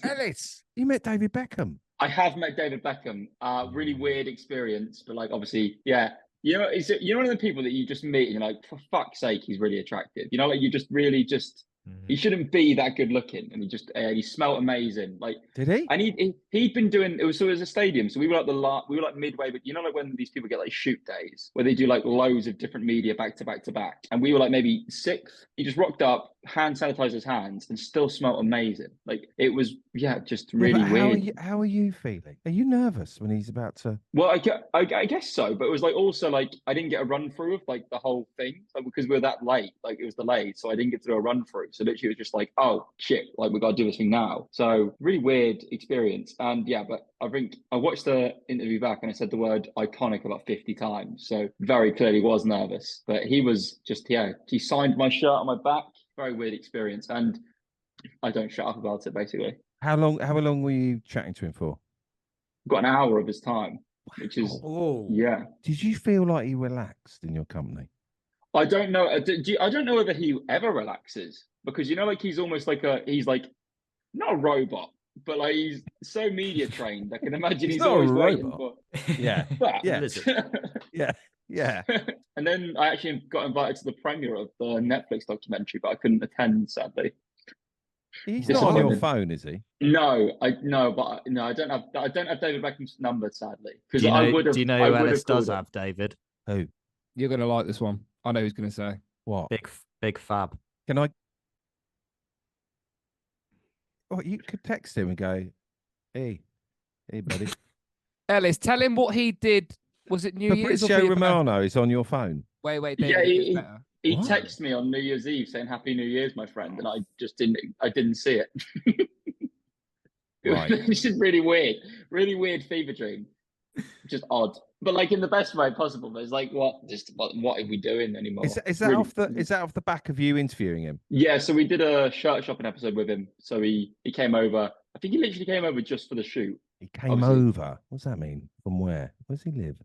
Ellis, you met David Beckham. I have met David Beckham. Really weird experience, but like obviously, yeah. You're one of the people that you just meet and you're like, for fuck's sake, he's really attractive. You know, like you just really he shouldn't be that good looking, and he smelled amazing. Like, did he? And he'd been doing it was a stadium, so we were like midway, but you know, like when these people get like shoot days where they do like loads of different media back to back to back, and we were like maybe sixth. He just rocked up, hand sanitized his hands, and still smelled amazing. Like it was, just really weird. How are you feeling? Are you nervous when he's about to? Well, I guess so, but it was like also like I didn't get a run through of like the whole thing, like, because we were that late, like it was delayed, so I didn't get to do a run through. So literally, it was just like, oh shit, like we got to do this thing now. So really weird experience, and yeah, but I think I watched the interview back and I said the word iconic about 50 times, so very clearly was nervous. But he was just he signed my shirt on my back. Very weird experience, and I don't shut up about it. Basically, how long were you chatting to him for? Got an hour of his time. Which is, yeah. Did you feel like he relaxed in your company? I don't know. I don't know whether he ever relaxes, because, you know, like he's almost like he's like not a robot, but like he's so media trained. I can imagine he's always waiting for. Yeah. Yeah. And then I actually got invited to the premiere of the Netflix documentary, but I couldn't attend, sadly. He's not on your phone, is he? No, I don't have David Beckham's number, sadly. Because do you know who Ellis does have, David? Who? You're gonna like this one. I know who's gonna say. What? Big Fab. Can I? Oh, you could text him and go, "Hey, buddy." Ellis, tell him what he did. Was it New Year's? Fabrizio Romano is on your phone. Wait, David, he texted me on New Year's Eve saying Happy New Year's, my friend, and I just didn't see it. Right. This is really weird fever dream. Just odd. But like in the best way possible. But it's like what are we doing anymore? Is that off the back of you interviewing him? Yeah, so we did a shirt shopping episode with him. So he came over. I think he literally came over just for the shoot. He came over. What's that mean? From where? Where does he live?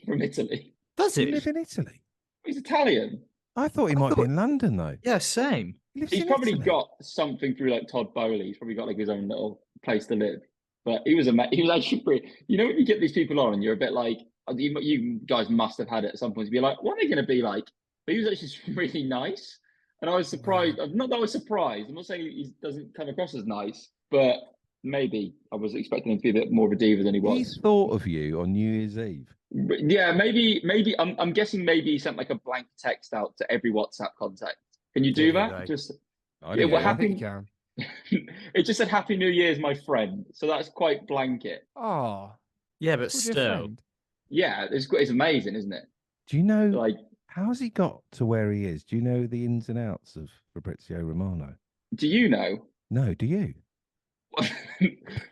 From Italy. Does he live in Italy? He's Italian. I thought he might be in London though. Yeah, same. He's probably got something through like Todd Bowley. He's probably got like his own little place to live. But he was actually pretty. You know, when you get these people on and you're a bit like, you guys must have had it at some point to be like, what are they going to be like? But he was actually really nice, and I was surprised. Not that I was surprised. I'm not saying he doesn't come across as nice, but maybe I was expecting him to be a bit more of a diva than he was. He thought of you on New Year's Eve. Yeah, maybe. I'm guessing maybe he sent like a blank text out to every WhatsApp contact. Can you do that? Just what happened? It just said Happy New Year's, my friend. So that's quite blanket. Oh, yeah, but still, yeah, it's amazing, isn't it? Do you know like how has he got to where he is? Do you know the ins and outs of Fabrizio Romano? Do you know? No, do you?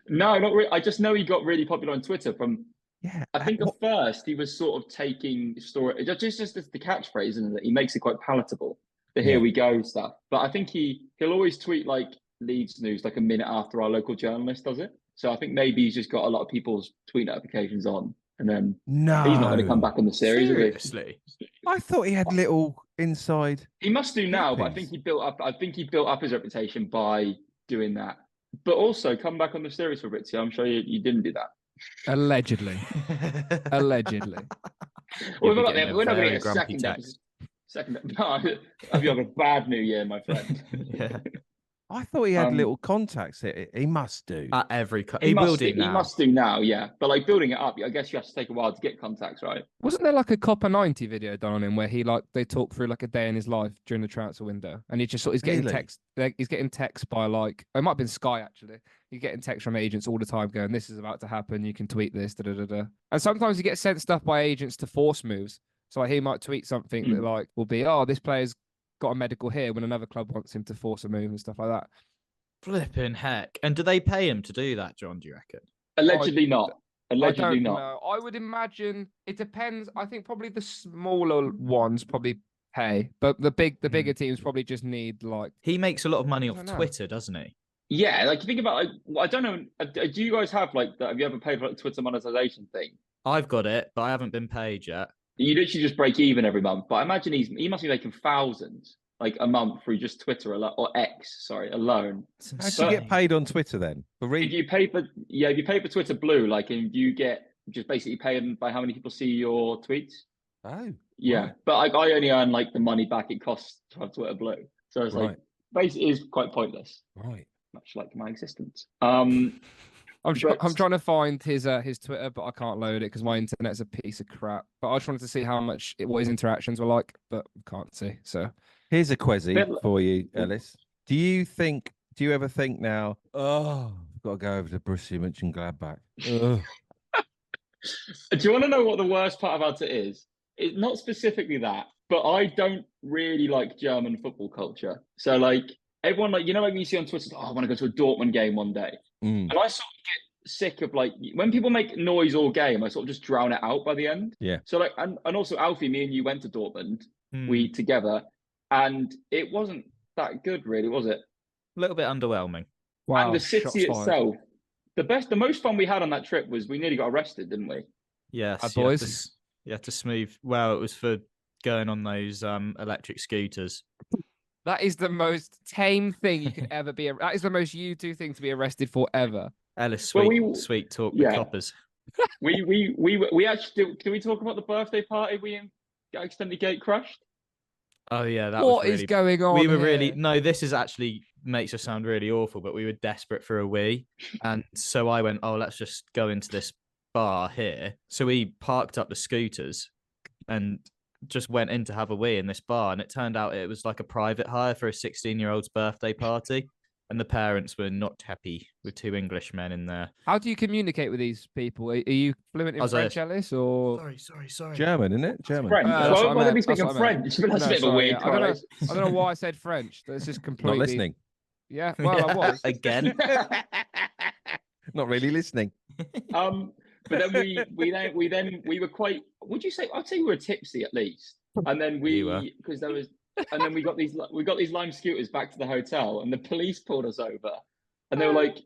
No, not really. I just know he got really popular on Twitter from. Yeah, I think at first he was sort of taking story. Just the catchphrase, isn't it? He makes it quite palatable. The here we go stuff. But I think he'll always tweet like Leeds news like a minute after our local journalist does it. So I think maybe he's just got a lot of people's tweet notifications on, and then he's not going to come back on the series. Seriously, I thought he had little inside. He must do now, but I think he built up his reputation by doing that. But also come back on the series, Fabrizio. I'm sure you didn't do that. Allegedly. Allegedly. We're not going to get a second text. No, have you have a bad New Year, my friend? Yeah. I thought he had little contacts. He must do. At every... He will do now. He must do now, yeah. But like building it up, I guess you have to take a while to get contacts, right? Wasn't there like a Copper 90 video done on him where they talk through like a day in his life during the transfer window, and he just sort of getting text. He's getting text by like, it might have been Sky actually. He's getting text from agents all the time going, "This is about to happen. You can tweet this." And sometimes he gets sent stuff by agents to force moves. So like he might tweet something that like will be, "Oh, this player's got a medical here," when another club wants him to force a move and stuff like that. Flipping heck. And do they pay him to do that, John, do you reckon? Allegedly not. Allegedly not. No, I would imagine it depends. I think probably the smaller ones probably pay, but the bigger teams probably just need like... He makes a lot of money off Twitter, doesn't he? Yeah, like you think about, I don't know, do you guys have like that? Have you ever paid for like, Twitter monetization thing? I've got it, but I haven't been paid yet. You literally just break even every month, but I imagine he must be making thousands. like a month through just Twitter or X, sorry, alone. How do you get paid on Twitter then? If you pay for Twitter Blue, like, and you get just basically paid by how many people see your tweets. Oh, yeah, right. but I only earn like the money back it costs to have Twitter Blue, so it's like basically is quite pointless. Right. Much like my existence. I'm trying to find his Twitter, but I can't load it because my internet's a piece of crap. But I just wanted to see what his interactions were like, but can't see. So here's a quizzy for you, Ellis. Do you ever think now, oh, I've got to go over to Borussia Mönchengladbach? Do you want to know what the worst part about it is? It's not specifically that, but I don't really like German football culture. So like everyone, like, you know, like you see on Twitter, oh, I want to go to a Dortmund game one day. And I sort of get sick of like when people make noise all game, I sort of just drown it out by the end. Yeah. So like, and also Alfie, me and you went to Dortmund, we together, and it wasn't that good, really, was it? A little bit underwhelming. Wow. And the city itself, the most fun we had on that trip was we nearly got arrested, didn't we? Yes, boys. You had to smooth. Well, it was for going on those electric scooters. That is the most tame thing you could ever be. That is the most you two thing to be arrested for ever. Ellis, sweet talk with coppers. we actually did we talk about the birthday party we got accidentally gate crushed? Oh yeah, what is going on? We were really this is actually makes us sound really awful, but we were desperate for a wee, and so I went, oh, let's just go into this bar here. So we parked up the scooters and just went in to have a wee in this bar, and it turned out it was like a private hire for a 16-year-old's birthday party, and the parents were not happy with two Englishmen in there. How do you communicate with these people? Are you fluent in French, Ellis, or sorry? German, isn't it? German. French. Why are they speaking French? That's a bit of a weird. I don't know why I said French. That's just completely Not listening. Yeah, well, I was again. Not really listening. But then we were quite. Would you say? I'd say we were tipsy at least. And then because there was, and then we got these lime scooters back to the hotel, and the police pulled us over, and they were like,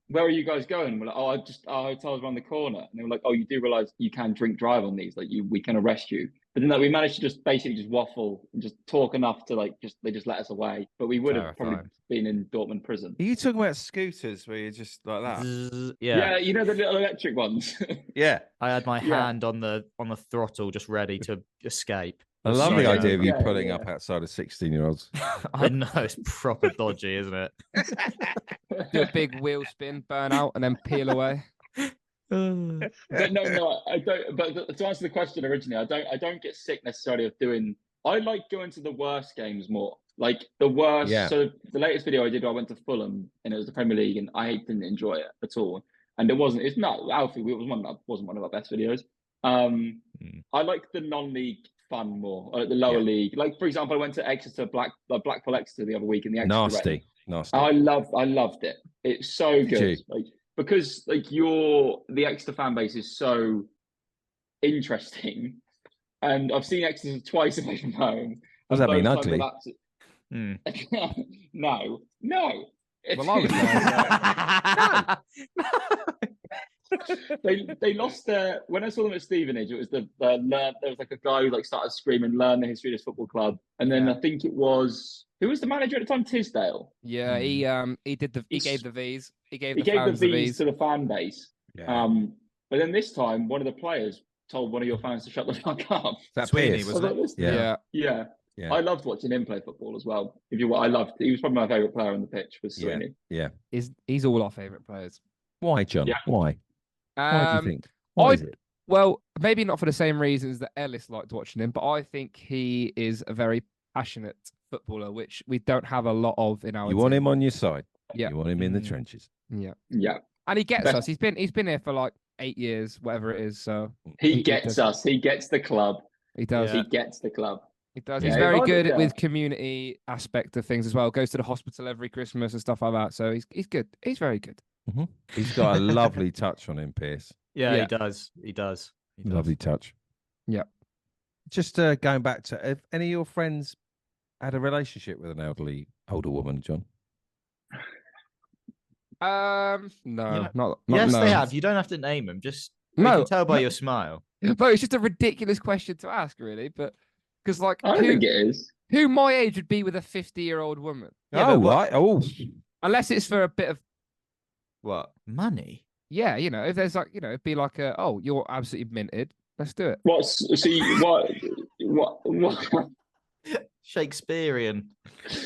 "Where are you guys going?" And we're like, "Oh, our hotel's around the corner." And they were like, "Oh, you do realize you can drink drive on these? Like, we can arrest you." But then we managed to just basically waffle and just talk enough to they just let us away. But we would have probably been in Dortmund prison. Are you talking about scooters where you're just like that? Yeah, you know the little electric ones. Yeah, I had my hand on the throttle, just ready to escape. I love the idea of you pulling up outside of 16-year-olds. I know, it's proper dodgy, isn't it? Do a big wheel spin, burn out, and then peel away. But no, I don't. But to answer the question originally, I don't get sick necessarily of doing. I like going to the worst games more. Like the worst. Yeah. So the latest video I did, I went to Fulham, and it was the Premier League, and I didn't enjoy it at all. And it wasn't. It's not Alfie. It wasn't one of our best videos. I like the non-league fun more, or the lower league. Like for example, I went to Exeter, Blackpool Exeter the other week in the Exeter. Nasty. I loved it. It's so good. Like, because like the Exeter fan base is so interesting, and I've seen Exeter twice away from home. Does that mean ugly? No. Well, I was they lost their. When I saw them at Stevenage, it was there was like a guy who started screaming, "Learn the history of this football club," and then I think it was. Who was the manager at the time? Tisdale. Yeah, he gave the V's. He gave the V's to the fan base. Yeah. But then this time, one of the players told one of your fans to shut the fuck up. That Sweeney, wasn't it? Yeah. I loved watching him play football as well. He was probably my favourite player on the pitch. Was Sweeney. Yeah. He's all our favourite players. Why, John? Yeah. Why? Why do you think? Why is it? Well, maybe not for the same reasons that Ellis liked watching him, but I think he is a very passionate footballer, which we don't have a lot of in our team. You want him on your side. Yeah. You want him in the trenches. Yeah. Yeah. And he gets us. He's been here for like 8 years, whatever it is. So he gets us. He gets the club. He does. He gets the club. He does. He's very good with community aspect of things as well. Goes to the hospital every Christmas and stuff like that. So he's good. He's very good. Mm-hmm. He's got a lovely touch on him, Pierce. Yeah, he does. He does. Lovely touch. Yeah. Just going back to, have any of your friends had a relationship with an older woman, John? No, not yes, no. they have. You don't have to name them. Just no, you can tell by your smile. But it's just a ridiculous question to ask, really. But because I don't think it is. Who my age would be with a 50-year-old woman? Yeah, oh, but right. Oh, Unless it's for a bit of, what? Money? yeah, if there's like, it'd be like you're absolutely minted. Let's do it. What? Shakespearean.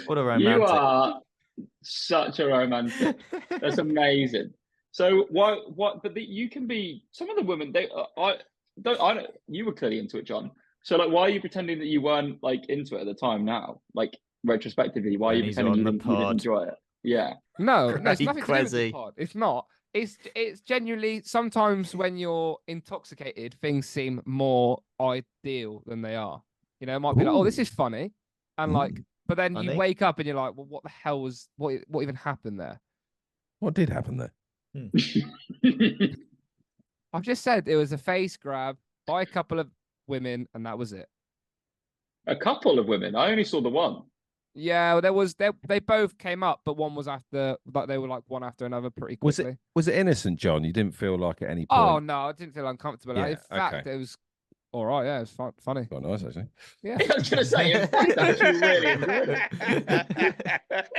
What a romantic. You are such a romantic. That's amazing. So what? But you can be some of the women. I don't. You were clearly into it, John. So like, why are you pretending that you weren't like into it at the time? Now, like retrospectively, why are you pretending you didn't enjoy it? Yeah. No, it's Great nothing to do with the Quezzy. pod. It's not. It's genuinely sometimes when you're intoxicated, things seem more ideal than they are. It might be like, oh, this is funny, and like, but then you Funny? wake up and you're like, well, what the hell was what even happened there? what did happen there? I've just said it was a face grab by a couple of women, and that was it. A couple of women. I only saw the one. Yeah, well, they both came up, but one was after, like they were like one after another pretty quickly. Was it innocent, John? You didn't feel like at any point? Oh no, I didn't feel uncomfortable. Yeah, In fact, okay. it was all right. Yeah, it was funny. Quite nice, actually. Yeah. I was gonna say, in fact, I actually really enjoyed it.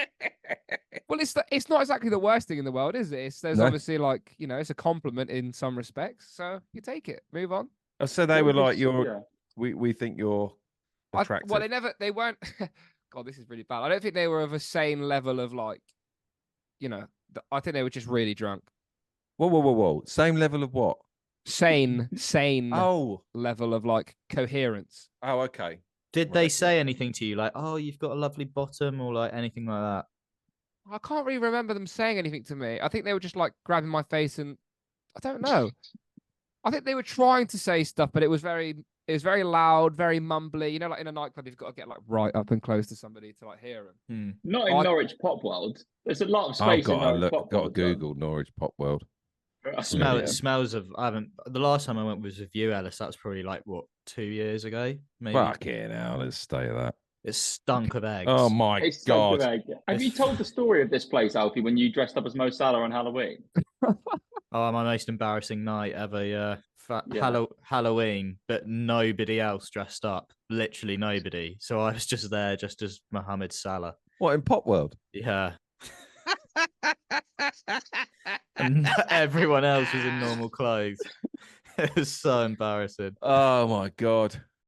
Well, it's not exactly the worst thing in the world, is it? There's No. obviously like it's a compliment in some respects, so you take it, move on. Oh, so they were like, Yeah. we think you're attractive. Well, they weren't. God, this is really bad. I don't think they were of a sane level of like, I think they were just really drunk. Whoa. Same level of what? Sane Oh, level of like coherence. oh, okay. Did they say anything to you like, oh, you've got a lovely bottom or like anything like that? I can't really remember them saying anything to me. I think they were just like grabbing my face, and I don't know. I think they were trying to say stuff, but it was very loud, very mumbly. Like in a nightclub, you've got to get like right up and close to somebody to like hear them. Not in Norwich Pop World. There's a lot of I've space in Norwich Pop got to World. Google Norwich Pop World. It smells of. I haven't. The last time I went was with you, Ellis. That was probably like what 2 years ago, maybe. Fucking hell, let's stay at that. It stunk of eggs. Oh my It's God. Have you told the story of this place, Alfie, when you dressed up as Mo Salah on Halloween? Oh, my most embarrassing night ever. Yeah. Yeah. Halloween, but nobody else dressed up. Literally nobody. So I was just there, just as Mohammed Salah. What, in Pop World? Yeah. And everyone else was in normal clothes. It was so embarrassing. Oh my God.